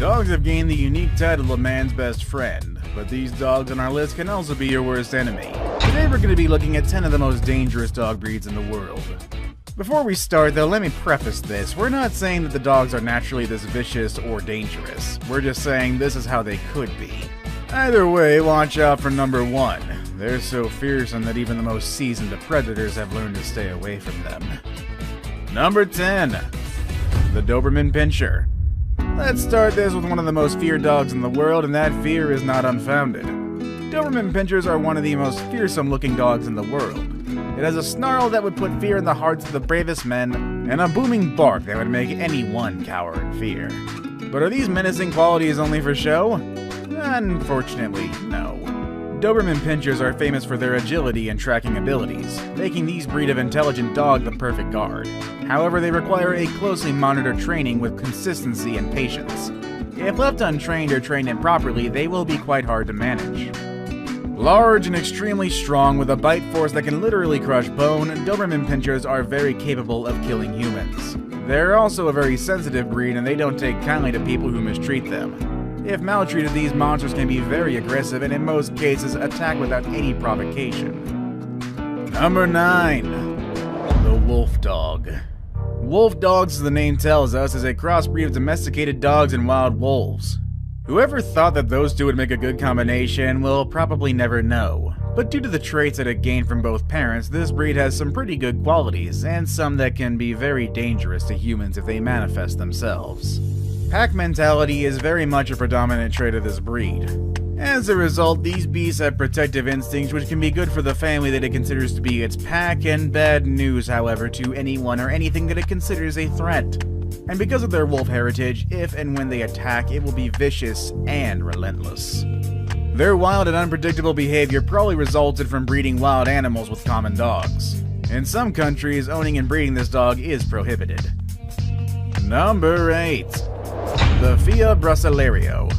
Dogs have gained the unique title of man's best friend, but these dogs on our list can also be your worst enemy. Today we're going to be looking at 10 of the most dangerous dog breeds in the world. Before we start though, let me preface this. We're not saying that the dogs are naturally this vicious or dangerous. We're just saying this is how they could be. Either way, watch out for number 1. They're so fearsome that even the most seasoned of predators have learned to stay away from them. Number 10. The Doberman Pinscher. Let's start this with one of the most feared dogs in the world, and that fear is not unfounded. Doberman Pinschers are one of the most fearsome looking dogs in the world. It has a snarl that would put fear in the hearts of the bravest men, and a booming bark that would make anyone cower in fear. But are these menacing qualities only for show? Unfortunately, no. Doberman Pinschers are famous for their agility and tracking abilities, making these breed of intelligent dog the perfect guard. However, they require a closely monitored training with consistency and patience. If left untrained or trained improperly, they will be quite hard to manage. Large and extremely strong with a bite force that can literally crush bone, Doberman Pinschers are very capable of killing humans. They're also a very sensitive breed and they don't take kindly to people who mistreat them. If maltreated, these monsters can be very aggressive and in most cases attack without any provocation. Number 9. The Wolf Dog. Wolf dogs, as the name tells us, is a crossbreed of domesticated dogs and wild wolves. Whoever thought that those two would make a good combination will probably never know. But due to the traits that it gained from both parents, this breed has some pretty good qualities, and some that can be very dangerous to humans if they manifest themselves. Pack mentality is very much a predominant trait of this breed. As a result, these beasts have protective instincts which can be good for the family that it considers to be its pack, and bad news, however, to anyone or anything that it considers a threat. And because of their wolf heritage, if and when they attack, it will be vicious and relentless. Their wild and unpredictable behavior probably resulted from breeding wild animals with common dogs. In some countries, owning and breeding this dog is prohibited. Number 8. The Fia Brasileiro.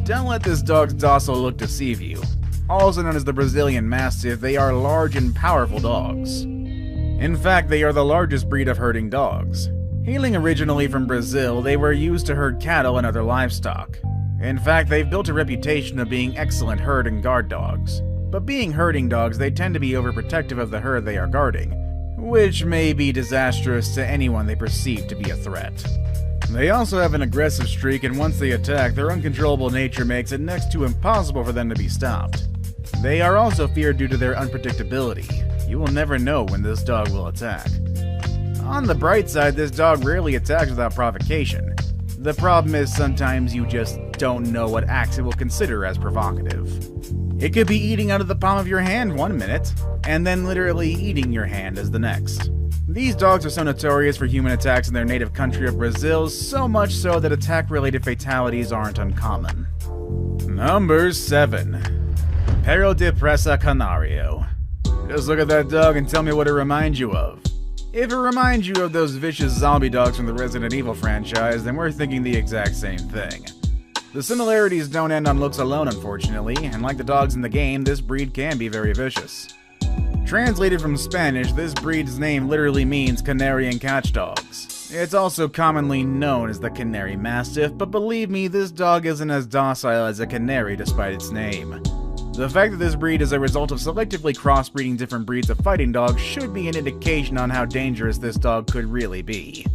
Don't let this dog's docile look deceive you. Also known as the Brazilian Mastiff, they are large and powerful dogs. In fact, they are the largest breed of herding dogs. Hailing originally from Brazil, they were used to herd cattle and other livestock. In fact, they've built a reputation of being excellent herd and guard dogs. But being herding dogs, they tend to be overprotective of the herd they are guarding, which may be disastrous to anyone they perceive to be a threat. They also have an aggressive streak, and once they attack, their uncontrollable nature makes it next to impossible for them to be stopped. They are also feared due to their unpredictability. You will never know when this dog will attack. On the bright side, this dog rarely attacks without provocation. The problem is sometimes you just don't know what acts it will consider as provocative. It could be eating out of the palm of your hand one minute, and then literally eating your hand as the next. These dogs are so notorious for human attacks in their native country of Brazil, so much so that attack-related fatalities aren't uncommon. Number 7. Perro de Presa Canario. Just look at that dog and tell me what it reminds you of. If it reminds you of those vicious zombie dogs from the Resident Evil franchise, then we're thinking the exact same thing. The similarities don't end on looks alone, unfortunately, and like the dogs in the game, this breed can be very vicious. Translated from Spanish, this breed's name literally means canary and catchdogs. It's also commonly known as the Canary Mastiff, but believe me, this dog isn't as docile as a canary despite its name. The fact that this breed is a result of selectively crossbreeding different breeds of fighting dogs should be an indication on how dangerous this dog could really be.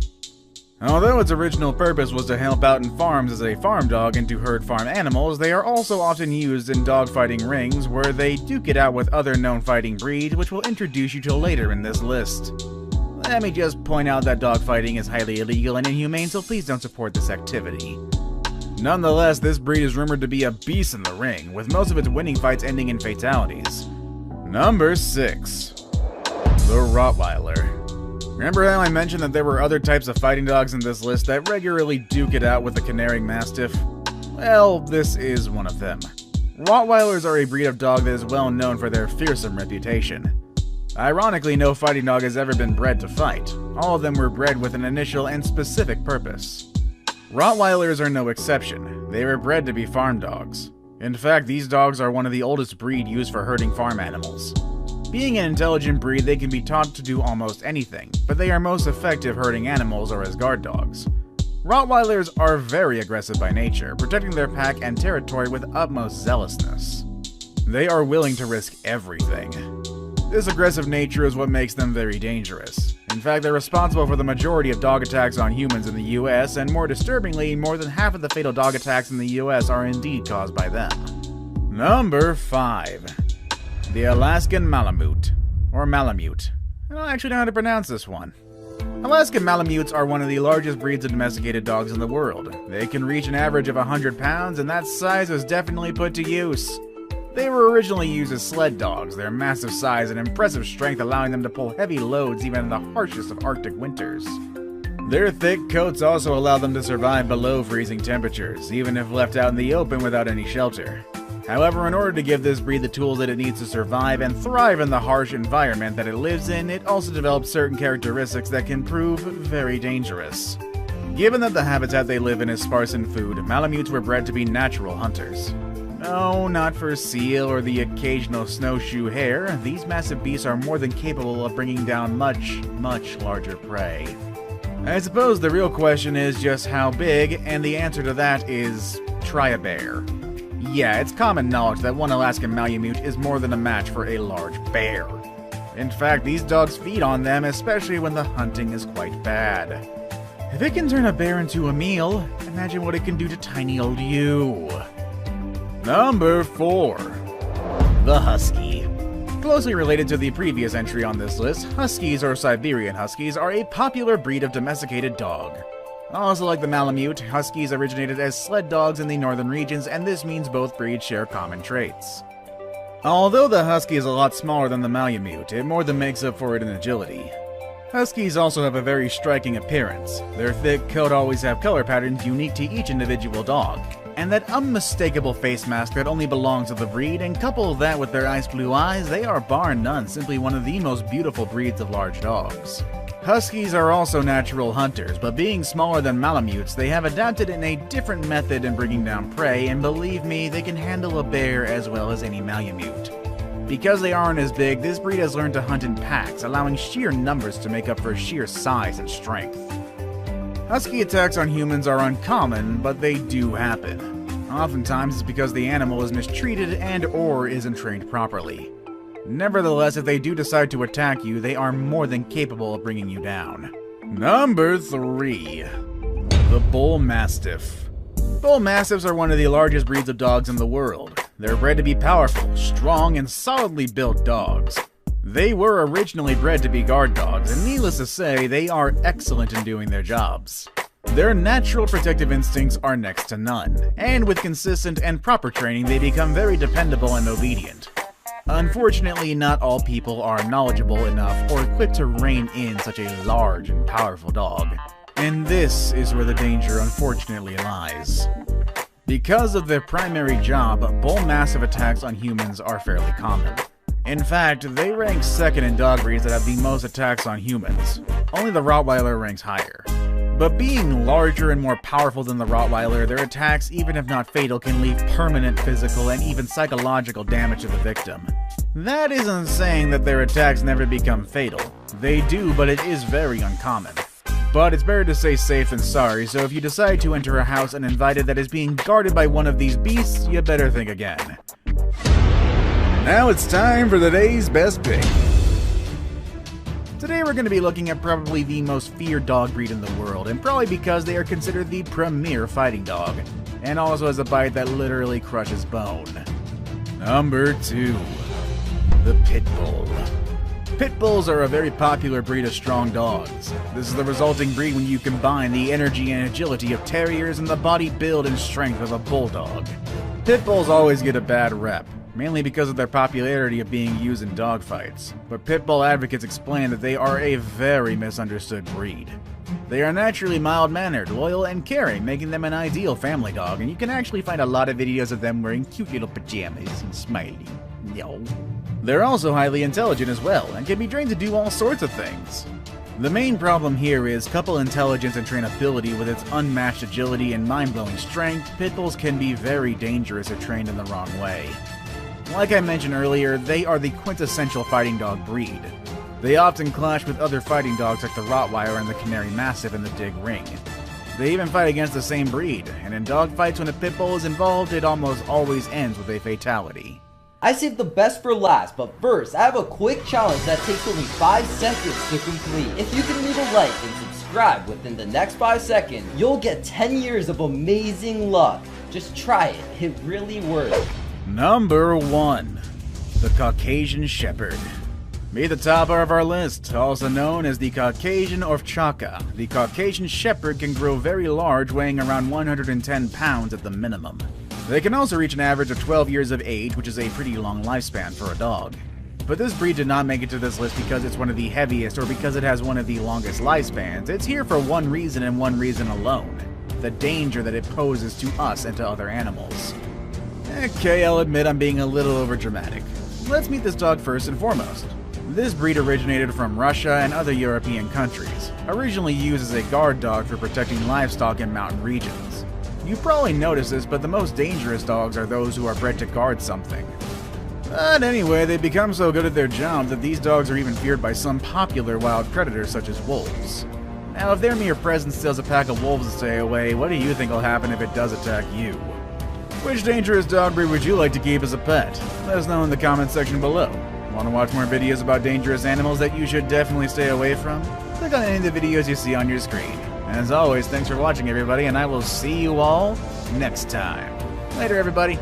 Although its original purpose was to help out in farms as a farm dog and to herd farm animals, they are also often used in dogfighting rings where they duke it out with other known fighting breeds, which we'll introduce you to later in this list. Let me just point out that dogfighting is highly illegal and inhumane, so please don't support this activity. Nonetheless, this breed is rumored to be a beast in the ring, with most of its winning fights ending in fatalities. Number 6. The Rottweiler. Remember how I mentioned that there were other types of fighting dogs in this list that regularly duke it out with the Canary Mastiff? Well, this is one of them. Rottweilers are a breed of dog that is well known for their fearsome reputation. Ironically, no fighting dog has ever been bred to fight. All of them were bred with an initial and specific purpose. Rottweilers are no exception. They were bred to be farm dogs. In fact, these dogs are one of the oldest breed used for herding farm animals. Being an intelligent breed, they can be taught to do almost anything, but they are most effective herding animals or as guard dogs. Rottweilers are very aggressive by nature, protecting their pack and territory with utmost zealousness. They are willing to risk everything. This aggressive nature is what makes them very dangerous. In fact, they're responsible for the majority of dog attacks on humans in the US, and more disturbingly, more than half of the fatal dog attacks in the US are indeed caused by them. Number 5. The Alaskan Malamute, or Malamute. I don't actually know how to pronounce this one. Alaskan Malamutes are one of the largest breeds of domesticated dogs in the world. They can reach an average of 100 pounds, and that size was definitely put to use. They were originally used as sled dogs, their massive size and impressive strength allowing them to pull heavy loads even in the harshest of Arctic winters. Their thick coats also allow them to survive below freezing temperatures, even if left out in the open without any shelter. However, in order to give this breed the tools that it needs to survive and thrive in the harsh environment that it lives in, it also develops certain characteristics that can prove very dangerous. Given that the habitat they live in is sparse in food, Malamutes were bred to be natural hunters. No, not for seal or the occasional snowshoe hare. These massive beasts are more than capable of bringing down much, much larger prey. I suppose the real question is just how big, and the answer to that is try a bear. Yeah, it's common knowledge that one Alaskan Malamute is more than a match for a large bear. In fact, these dogs feed on them, especially when the hunting is quite bad. If it can turn a bear into a meal, imagine what it can do to tiny old you. Number 4. The Husky. Closely related to the previous entry on this list, Huskies or Siberian Huskies are a popular breed of domesticated dog. Also like the Malamute, Huskies originated as sled dogs in the northern regions, and this means both breeds share common traits. Although the Husky is a lot smaller than the Malamute, it more than makes up for it in agility. Huskies also have a very striking appearance. Their thick coat always have color patterns unique to each individual dog, and that unmistakable face mask that only belongs to the breed, and couple that with their ice blue eyes, they are bar none simply one of the most beautiful breeds of large dogs. Huskies are also natural hunters, but being smaller than Malamutes, they have adapted in a different method in bringing down prey, and believe me, they can handle a bear as well as any Malamute. Because they aren't as big, this breed has learned to hunt in packs, allowing sheer numbers to make up for sheer size and strength. Husky attacks on humans are uncommon, but they do happen. Oftentimes it's because the animal is mistreated and/or isn't trained properly. Nevertheless, if they do decide to attack you, they are more than capable of bringing you down. Number 3. The Bull Mastiff. Bull Mastiffs are one of the largest breeds of dogs in the world. They're bred to be powerful, strong, and solidly built dogs. They were originally bred to be guard dogs, and needless to say, they are excellent in doing their jobs. Their natural protective instincts are next to none, and with consistent and proper training, they become very dependable and obedient. Unfortunately, not all people are knowledgeable enough or equipped to rein in such a large and powerful dog. And this is where the danger unfortunately lies. Because of their primary job, Bull Mastiff attacks on humans are fairly common. In fact, they rank second in dog breeds that have the most attacks on humans. Only the Rottweiler ranks higher. But being larger and more powerful than the Rottweiler, their attacks, even if not fatal, can leave permanent physical and even psychological damage to the victim. That isn't saying that their attacks never become fatal. They do, but it is very uncommon. But it's better to say safe than sorry, so if you decide to enter a house uninvited that is being guarded by one of these beasts, you better think again. Now it's time for the day's best pick. Today we're going to be looking at probably the most feared dog breed in the world, and probably because they are considered the premier fighting dog, and also has a bite that literally crushes bone. Number 2. The Pit Bull. Pit Bulls are a very popular breed of strong dogs. This is the resulting breed when you combine the energy and agility of terriers and the body build and strength of a bulldog. Pit Bulls always get a bad rep, mainly because of their popularity of being used in dogfights, but Pit Bull advocates explain that they are a very misunderstood breed. They are naturally mild-mannered, loyal, and caring, making them an ideal family dog, and you can actually find a lot of videos of them wearing cute little pajamas and smiling. Yo. They're also highly intelligent as well, and can be trained to do all sorts of things. The main problem here is, couple intelligence and trainability with its unmatched agility and mind-blowing strength, Pit Bulls can be very dangerous if trained in the wrong way. Like I mentioned earlier, they are the quintessential fighting dog breed. They often clash with other fighting dogs like the Rottweiler and the Canary Mastiff in the dig ring. They even fight against the same breed, and in dogfights when a pit bull is involved, it almost always ends with a fatality. I saved the best for last, but first, I have a quick challenge that takes only 5 seconds to complete. If you can leave a like and subscribe within the next 5 seconds, you'll get 10 years of amazing luck. Just try it, it really works. Number 1. The Caucasian Shepherd. Meet the topper of our list, also known as the Caucasian Ovchaka. The Caucasian Shepherd can grow very large, weighing around 110 pounds at the minimum. They can also reach an average of 12 years of age, which is a pretty long lifespan for a dog. But this breed did not make it to this list because it's one of the heaviest or because it has one of the longest lifespans. It's here for one reason and one reason alone: the danger that it poses to us and to other animals. Okay, I'll admit I'm being a little overdramatic. Let's meet this dog first and foremost. This breed originated from Russia and other European countries, originally used as a guard dog for protecting livestock in mountain regions. You probably noticed this, but the most dangerous dogs are those who are bred to guard something. But anyway, they become so good at their job that these dogs are even feared by some popular wild predators such as wolves. Now, if their mere presence tells a pack of wolves to stay away, what do you think will happen if it does attack you? Which dangerous dog breed would you like to keep as a pet? Let us know in the comment section below. Want to watch more videos about dangerous animals that you should definitely stay away from? Click on any of the videos you see on your screen. As always, thanks for watching everybody, and I will see you all next time. Later everybody.